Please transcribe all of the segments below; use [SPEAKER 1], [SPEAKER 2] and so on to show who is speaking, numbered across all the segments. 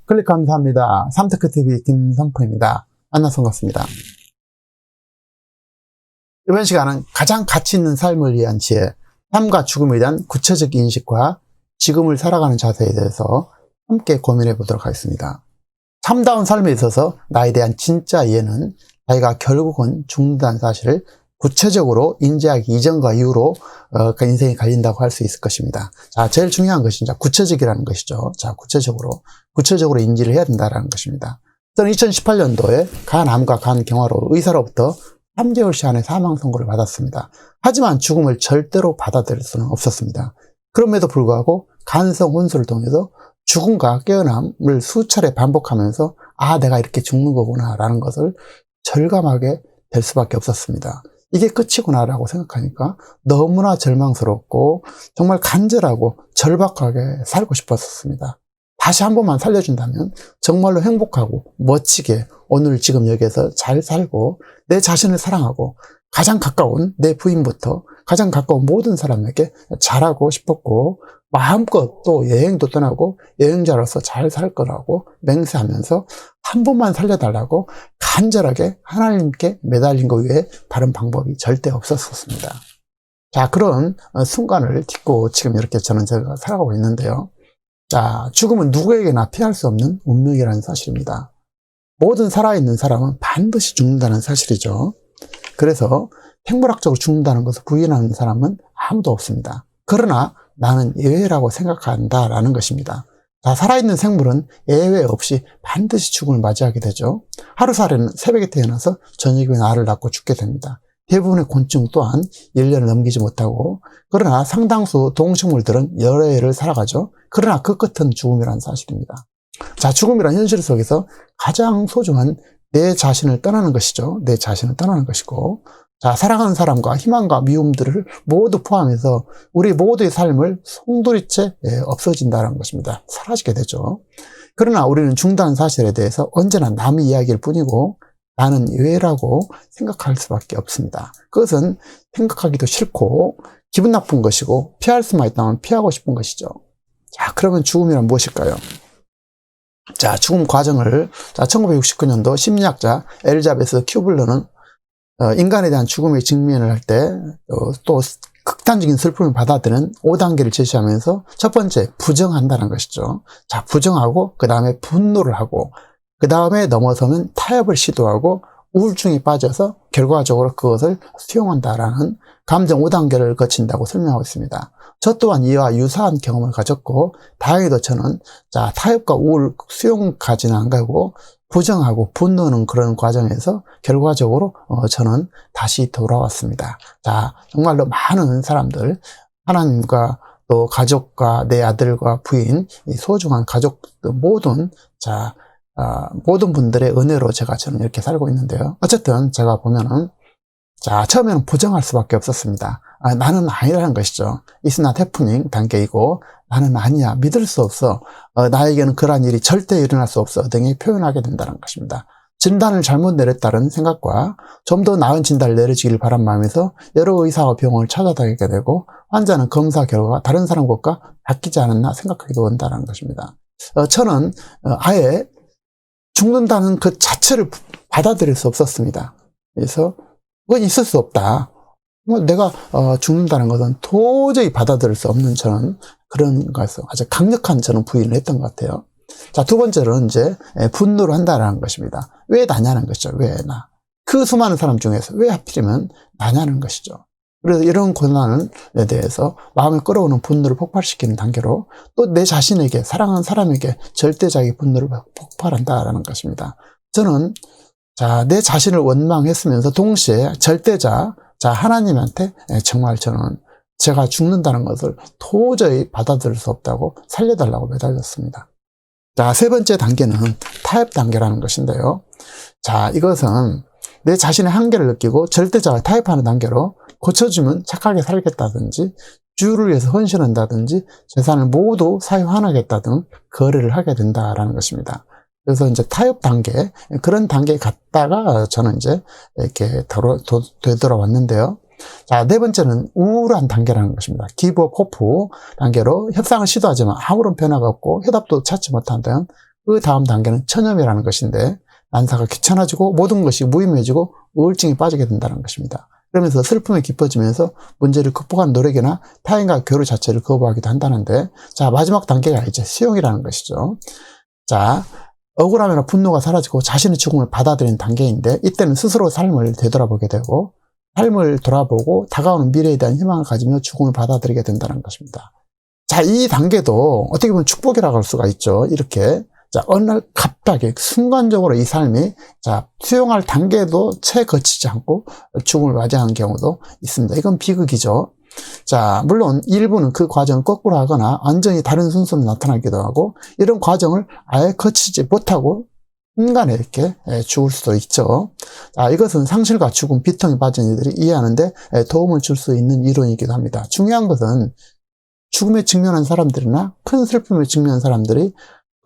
[SPEAKER 1] 클릭 감사합니다. 삼테크TV 김성표입니다. 만나서 반갑습니다. 이번 시간은 가장 가치 있는 삶을 위한 지혜, 삶과 죽음에 대한 구체적 인식과 지금을 살아가는 자세에 대해서 함께 고민해 보도록 하겠습니다. 참다운 삶에 있어서 나에 대한 진짜 이해는 자기가 결국은 죽는다는 사실을 구체적으로 인지하기 이전과 이후로 그 인생이 갈린다고 할 수 있을 것입니다. 자, 제일 중요한 것이 이제 구체적이라는 것이죠. 자, 구체적으로 인지를 해야 된다는 것입니다. 저는 2018년도에 간암과 간경화로 의사로부터 3개월시 안에 사망 선고를 받았습니다. 하지만 죽음을 절대로 받아들일 수는 없었습니다. 그럼에도 불구하고 간성 혼수를 통해서 죽음과 깨어남을 수차례 반복하면서 내가 이렇게 죽는 거구나 라는 것을 절감하게 될 수밖에 없었습니다. 이게 끝이구나 라고 생각하니까 너무나 절망스럽고 정말 간절하고 절박하게 살고 싶었습니다. 다시 한 번만 살려준다면 정말로 행복하고 멋지게 오늘 지금 여기에서 잘 살고 내 자신을 사랑하고 가장 가까운 내 부인부터 가장 가까운 모든 사람에게 잘하고 싶었고 마음껏 또 여행도 떠나고 여행자로서 잘 살 거라고 맹세하면서 한 번만 살려달라고 간절하게 하나님께 매달린 것 외에 다른 방법이 절대 없었습니다. 자, 그런 순간을 딛고 지금 이렇게 제가 살아가고 있는데요. 자, 죽음은 누구에게나 피할 수 없는 운명이라는 사실입니다. 모든 살아있는 사람은 반드시 죽는다는 사실이죠. 그래서 생물학적으로 죽는다는 것을 부인하는 사람은 아무도 없습니다. 그러나 나는 예외라고 생각한다라는 것입니다. 자, 살아있는 생물은 예외 없이 반드시 죽음을 맞이하게 되죠. 하루살이는 새벽에 태어나서 저녁에 알을 낳고 죽게 됩니다. 대부분의 곤충 또한 1년을 넘기지 못하고, 그러나 상당수 동식물들은 여러 해를 살아가죠. 그러나 그 끝은 죽음이라는 사실입니다. 자, 죽음이란 현실 속에서 가장 소중한 내 자신을 떠나는 것이죠. 내 자신을 떠나는 것이고, 자, 사랑하는 사람과 희망과 미움들을 모두 포함해서 우리 모두의 삶을 송두리째 없어진다는 것입니다. 사라지게 되죠. 그러나 우리는 죽는다는 사실에 대해서 언제나 남의 이야기일 뿐이고 나는 예외라고 생각할 수밖에 없습니다. 그것은 생각하기도 싫고 기분 나쁜 것이고 피할 수만 있다면 피하고 싶은 것이죠. 자, 그러면 죽음이란 무엇일까요? 자, 죽음 과정을 1969년도 심리학자 엘리자베스 큐블러는 인간에 대한 죽음의 직면을 할 때 또 극단적인 슬픔을 받아들이는 5단계를 제시하면서 첫 번째, 부정한다는 것이죠. 자, 부정하고 그 다음에 분노를 하고 그 다음에 넘어서면 타협을 시도하고 우울증에 빠져서 결과적으로 그것을 수용한다라는 감정 5단계를 거친다고 설명하고 있습니다. 저 또한 이와 유사한 경험을 가졌고 다행히도 저는 타협과 우울, 수용까지는 안 가고 부정하고 분노는 그런 과정에서 결과적으로 저는 다시 돌아왔습니다. 자, 정말로 많은 사람들, 하나님과 또 가족과 내 아들과 부인, 이 소중한 가족 모든 분들의 은혜로 저는 이렇게 살고 있는데요. 어쨌든 제가 보면은 처음에는 부정할 수밖에 없었습니다. 나는 아니라는 것이죠. It's not happening 단계이고 나는 아니야, 믿을 수 없어, 나에게는 그러한 일이 절대 일어날 수 없어 등이 표현하게 된다는 것입니다. 진단을 잘못 내렸다는 생각과 좀 더 나은 진단을 내려주길 바란 마음에서 여러 의사와 병원을 찾아다니게 되고 환자는 검사 결과가 다른 사람 것과 바뀌지 않았나 생각하기도 한다는 것입니다. 저는 아예 죽는다는 그 자체를 받아들일 수 없었습니다. 그래서 그건 있을 수 없다. 내가 죽는다는 것은 도저히 받아들일 수 없는 저는 그런 것에서 아주 강력한 저는 부인을 했던 것 같아요. 자, 두 번째로는 이제 분노를 한다는 것입니다. 왜 나냐는 것이죠. 왜 나? 그 수많은 사람 중에서 왜 하필이면 나냐는 것이죠. 그래서 이런 고난에 대해서 마음에 끌어오는 분노를 폭발시키는 단계로 또 내 자신에게, 사랑하는 사람에게 절대적인 분노를 폭발한다라는 것입니다. 저는 내 자신을 원망했으면서 동시에 절대자, 하나님한테 정말 저는 제가 죽는다는 것을 도저히 받아들일 수 없다고 살려달라고 매달렸습니다. 자, 세 번째 단계는 타협 단계라는 것인데요. 자, 이것은 내 자신의 한계를 느끼고 절대자와 타협하는 단계로 고쳐주면 착하게 살겠다든지 주를 위해서 헌신한다든지 재산을 모두 사유하겠다든 거래를 하게 된다라는 것입니다. 그래서 이제 타협 단계, 그런 단계에 갔다가 저는 이제 이렇게 되돌아왔는데요. 자, 네 번째는 우울한 단계라는 것입니다. 기브 업 호프 단계로 협상을 시도하지만 아무런 변화가 없고 해답도 찾지 못한다면 그 다음 단계는 천염이라는 것인데 난사가 귀찮아지고 모든 것이 무의미해지고 우울증에 빠지게 된다는 것입니다. 그러면서 슬픔이 깊어지면서 문제를 극복하는 노력이나 타인과 교류 자체를 거부하기도 한다는데, 자, 마지막 단계가 이제 수용이라는 것이죠. 자, 억울함이나 분노가 사라지고 자신의 죽음을 받아들이는 단계인데, 이때는 스스로 삶을 되돌아보게 되고 삶을 돌아보고 다가오는 미래에 대한 희망을 가지며 죽음을 받아들이게 된다는 것입니다. 자, 이 단계도 어떻게 보면 축복이라고 할 수가 있죠. 이렇게, 자, 어느 날 갑자기 순간적으로 이 삶이, 자, 수용할 단계도 채 거치지 않고 죽음을 맞이하는 경우도 있습니다. 이건 비극이죠. 자, 물론 일부는 그 과정을 거꾸로 하거나 완전히 다른 순서로 나타나기도 하고, 이런 과정을 아예 거치지 못하고 순간에 이렇게 죽을 수도 있죠. 자, 이것은 상실과 죽음, 비통에 빠진 이들이 이해하는데 도움을 줄 수 있는 이론이기도 합니다. 중요한 것은 죽음에 직면한 사람들이나 큰 슬픔에 직면한 사람들이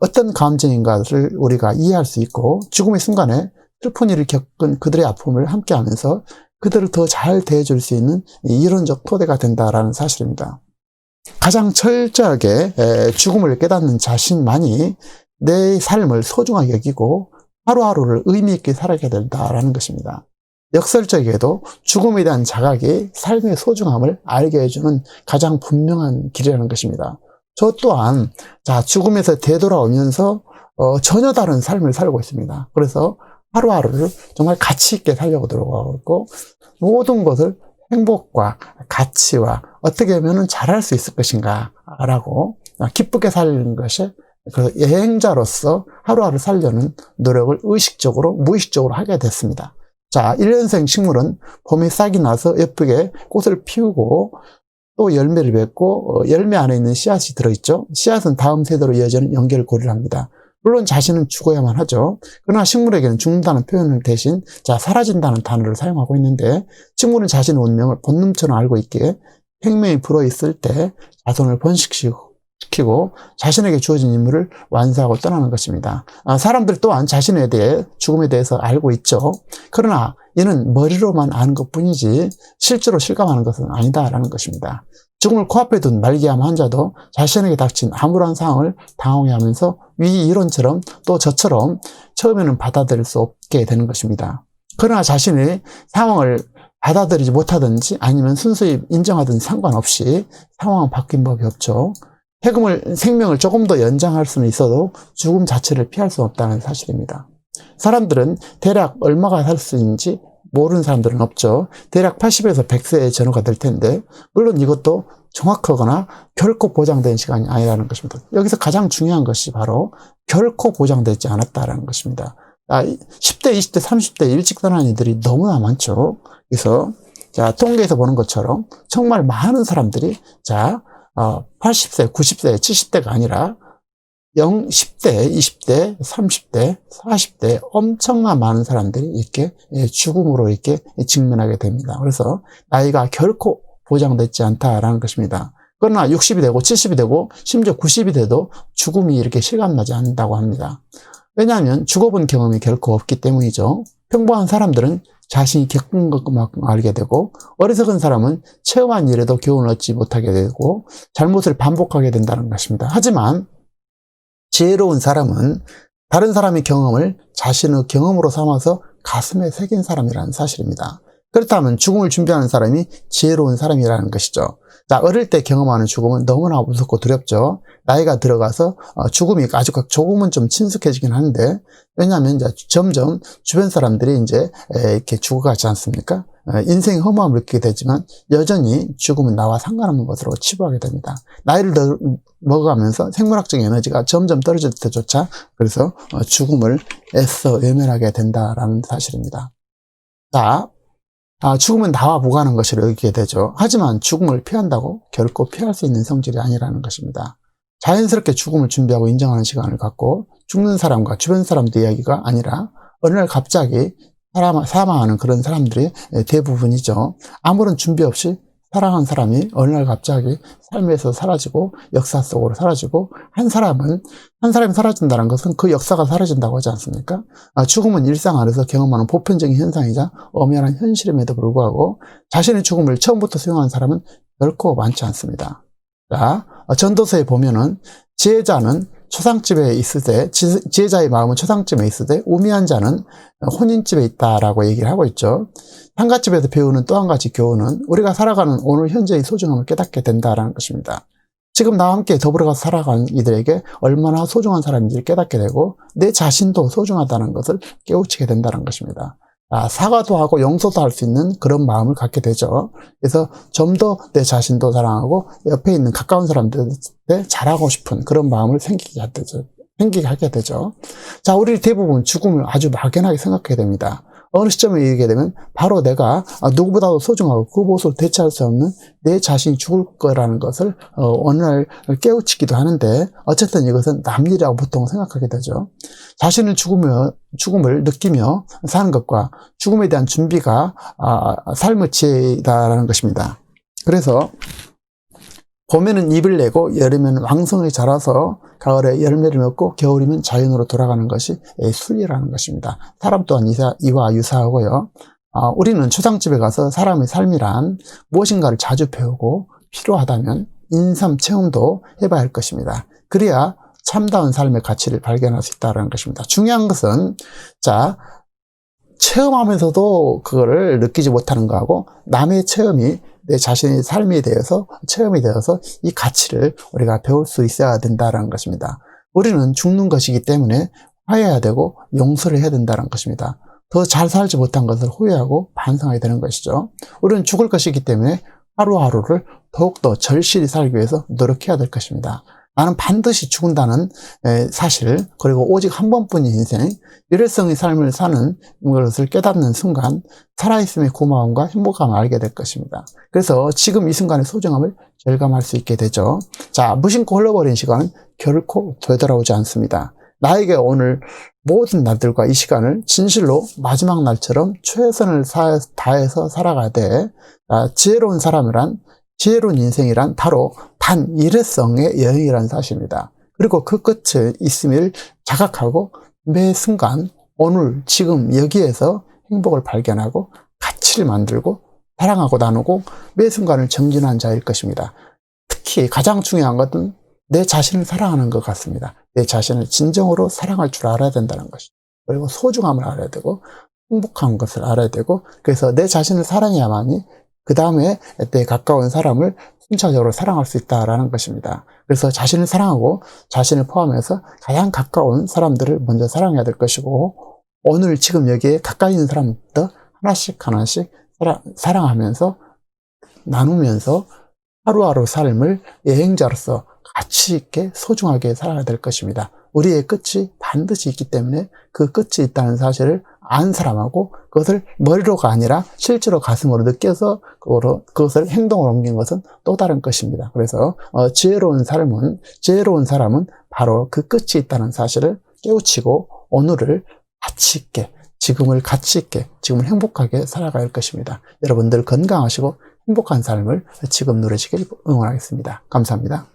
[SPEAKER 1] 어떤 감정인가를 우리가 이해할 수 있고, 죽음의 순간에 슬픈 일을 겪은 그들의 아픔을 함께하면서 그들을 더 잘 대해줄 수 있는 이론적 토대가 된다라는 사실입니다. 가장 철저하게 죽음을 깨닫는 자신만이 내 삶을 소중하게 여기고 하루하루를 의미 있게 살아가야 된다라는 것입니다. 역설적이게도 죽음에 대한 자각이 삶의 소중함을 알게 해주는 가장 분명한 길이라는 것입니다. 저 또한, 자, 죽음에서 되돌아오면서 전혀 다른 삶을 살고 있습니다. 그래서 하루하루를 정말 가치 있게 살려고 들어가고 있고, 모든 것을 행복과 가치와 어떻게 하면 잘할 수 있을 것인가 라고 기쁘게 살리는 것이, 그 여행자로서 하루하루 살려는 노력을 의식적으로 무의식적으로 하게 됐습니다. 자, 1년생 식물은 봄에 싹이 나서 예쁘게 꽃을 피우고 또 열매를 맺고, 열매 안에 있는 씨앗이 들어있죠. 씨앗은 다음 세대로 이어지는 연결고리를 합니다. 물론 자신은 죽어야만 하죠. 그러나 식물에게는 죽는다는 표현을 대신, 자, 사라진다는 단어를 사용하고 있는데, 식물은 자신의 운명을 본능처럼 알고 있기에 생명이 불어있을 때 자손을 번식시키고 자신에게 주어진 임무를 완수하고 떠나는 것입니다. 사람들 또한 자신에 대해, 죽음에 대해서 알고 있죠. 그러나 이는 머리로만 아는 것뿐이지 실제로 실감하는 것은 아니다라는 것입니다. 죽음을 코앞에 둔 말기암 환자도 자신에게 닥친 암울한 상황을 당황해하면서 위 이론처럼 또 저처럼 처음에는 받아들일 수 없게 되는 것입니다. 그러나 자신의 상황을 받아들이지 못하든지 아니면 순수히 인정하든지 상관없이 상황은 바뀐 법이 없죠. 생명을 조금 더 연장할 수는 있어도 죽음 자체를 피할 수 없다는 사실입니다. 사람들은 대략 얼마가 살 수 있는지 모르는 사람들은 없죠. 대략 80에서 100세의 전후가 될 텐데, 물론 이것도 정확하거나 결코 보장된 시간이 아니라는 것입니다. 여기서 가장 중요한 것이 바로 결코 보장되지 않았다라는 것입니다. 10대, 20대, 30대 일찍 떠나는 이들이 너무나 많죠. 그래서, 자, 통계에서 보는 것처럼 정말 많은 사람들이, 자, 80세, 90세, 70대가 아니라 10대, 20대, 30대, 40대 엄청난 많은 사람들이 이렇게 죽음으로 이렇게 직면하게 됩니다. 그래서 나이가 결코 보장되지 않다라는 것입니다. 그러나 60이 되고 70이 되고 심지어 90이 돼도 죽음이 이렇게 실감나지 않는다고 합니다. 왜냐하면 죽어본 경험이 결코 없기 때문이죠. 평범한 사람들은 자신이 겪은 것만큼 알게 되고, 어리석은 사람은 체험한 일에도 교훈을 얻지 못하게 되고 잘못을 반복하게 된다는 것입니다. 하지만 지혜로운 사람은 다른 사람의 경험을 자신의 경험으로 삼아서 가슴에 새긴 사람이라는 사실입니다. 그렇다면 죽음을 준비하는 사람이 지혜로운 사람이라는 것이죠. 자, 어릴 때 경험하는 죽음은 너무나 무섭고 두렵죠. 나이가 들어가서 죽음이 아주 조금은 좀 친숙해지긴 하는데, 왜냐하면 이제 점점 주변 사람들이 이제 이렇게 죽어가지 않습니까? 인생의 허무함을 느끼게 되지만 여전히 죽음은 나와 상관없는 것으로 치부하게 됩니다. 나이를 더 먹어가면서 생물학적인 에너지가 점점 떨어질 때조차 그래서 죽음을 애써 외면하게 된다라는 사실입니다. 자, 죽음은 나와 무관한 것으로 여기게 되죠. 하지만 죽음을 피한다고 결코 피할 수 있는 성질이 아니라는 것입니다. 자연스럽게 죽음을 준비하고 인정하는 시간을 갖고 죽는 사람과 주변 사람들 이야기가 아니라 어느 날 갑자기 사망하는 그런 사람들이 대부분이죠. 아무런 준비 없이 사랑한 사람이 어느 날 갑자기 삶에서 사라지고 역사 속으로 사라지고, 한 사람이 사라진다는 것은 그 역사가 사라진다고 하지 않습니까? 죽음은 일상 안에서 경험하는 보편적인 현상이자 엄연한 현실임에도 불구하고 자신의 죽음을 처음부터 수용한 사람은 결코 많지 않습니다. 자, 전도서에 보면은 지혜자는 초상집에 있을 때, 지혜자의 마음은 초상집에 있을 때 우미한 자는 혼인집에 있다라고 얘기를 하고 있죠. 상가집에서 배우는 또 한 가지 교훈은 우리가 살아가는 오늘 현재의 소중함을 깨닫게 된다라는 것입니다. 지금 나와 함께 더불어가서 살아가는 이들에게 얼마나 소중한 사람인지를 깨닫게 되고 내 자신도 소중하다는 것을 깨우치게 된다는 것입니다. 사과도 하고 용서도 할 수 있는 그런 마음을 갖게 되죠. 그래서 좀 더 내 자신도 사랑하고 옆에 있는 가까운 사람들한테 잘하고 싶은 그런 마음을 생기게 하게 되죠. 자, 우리 대부분 죽음을 아주 막연하게 생각하게 됩니다. 어느 시점에 이르게 되면 바로 내가 누구보다도 소중하고 그 모습을 대체할 수 없는 내 자신이 죽을 거라는 것을 어느 날 깨우치기도 하는데 어쨌든 이것은 남일이라고 보통 생각하게 되죠. 자신의 죽음을 느끼며 사는 것과 죽음에 대한 준비가 삶의 지혜이다라는 것입니다. 그래서 봄에는 잎을 내고 여름에는 왕성하게 자라서 가을에 열매를 맺고 겨울이면 자연으로 돌아가는 것이 순리라는 것입니다. 사람 또한 이와 유사하고요. 우리는 초상집에 가서 사람의 삶이란 무엇인가를 자주 배우고 필요하다면 인삼 체험도 해봐야 할 것입니다. 그래야 참다운 삶의 가치를 발견할 수 있다는 것입니다. 중요한 것은 체험하면서도 그거를 느끼지 못하는 거하고 남의 체험이 내 자신의 삶에 대해서 체험이 되어서 이 가치를 우리가 배울 수 있어야 된다는 것입니다. 우리는 죽는 것이기 때문에 화해해야 되고 용서를 해야 된다는 것입니다. 더 잘 살지 못한 것을 후회하고 반성해야 되는 것이죠. 우리는 죽을 것이기 때문에 하루하루를 더욱더 절실히 살기 위해서 노력해야 될 것입니다. 나는 반드시 죽는다는 사실, 그리고 오직 한 번뿐인 인생, 일회성의 삶을 사는 것을 깨닫는 순간 살아있음의 고마움과 행복감을 알게 될 것입니다. 그래서 지금 이 순간의 소중함을 절감할 수 있게 되죠. 무심코 흘러버린 시간은 결코 되돌아오지 않습니다. 나에게 오늘 모든 날들과 이 시간을 진실로 마지막 날처럼 최선을 다해서 살아가야 돼. 지혜로운 사람이란, 지혜로운 인생이란 바로 단 일회성의 여행이라는 사실입니다. 그리고 그 끝에 있음을 자각하고 매 순간 오늘 지금 여기에서 행복을 발견하고 가치를 만들고 사랑하고 나누고 매 순간을 정진한 자일 것입니다. 특히 가장 중요한 것은 내 자신을 사랑하는 것 같습니다. 내 자신을 진정으로 사랑할 줄 알아야 된다는 것이죠. 그리고 소중함을 알아야 되고 행복한 것을 알아야 되고, 그래서 내 자신을 사랑해야만이 그 다음에 내 가까운 사람을 순차적으로 사랑할 수 있다라는 것입니다. 그래서 자신을 사랑하고 자신을 포함해서 가장 가까운 사람들을 먼저 사랑해야 될 것이고, 오늘 지금 여기에 가까이 있는 사람부터 하나씩 사랑하면서 나누면서 하루하루 삶을 여행자로서 가치 있게 소중하게 살아야 될 것입니다. 우리의 끝이 반드시 있기 때문에 그 끝이 있다는 사실을 아는 사람하고 그것을 머리로가 아니라 실제로 가슴으로 느껴서 그것을 행동으로 옮긴 것은 또 다른 것입니다. 그래서 지혜로운 사람은 바로 그 끝이 있다는 사실을 깨우치고 오늘을 가치 있게, 지금을 가치 있게, 지금을 행복하게 살아갈 것입니다. 여러분들 건강하시고 행복한 삶을 지금 누리시길 응원하겠습니다. 감사합니다.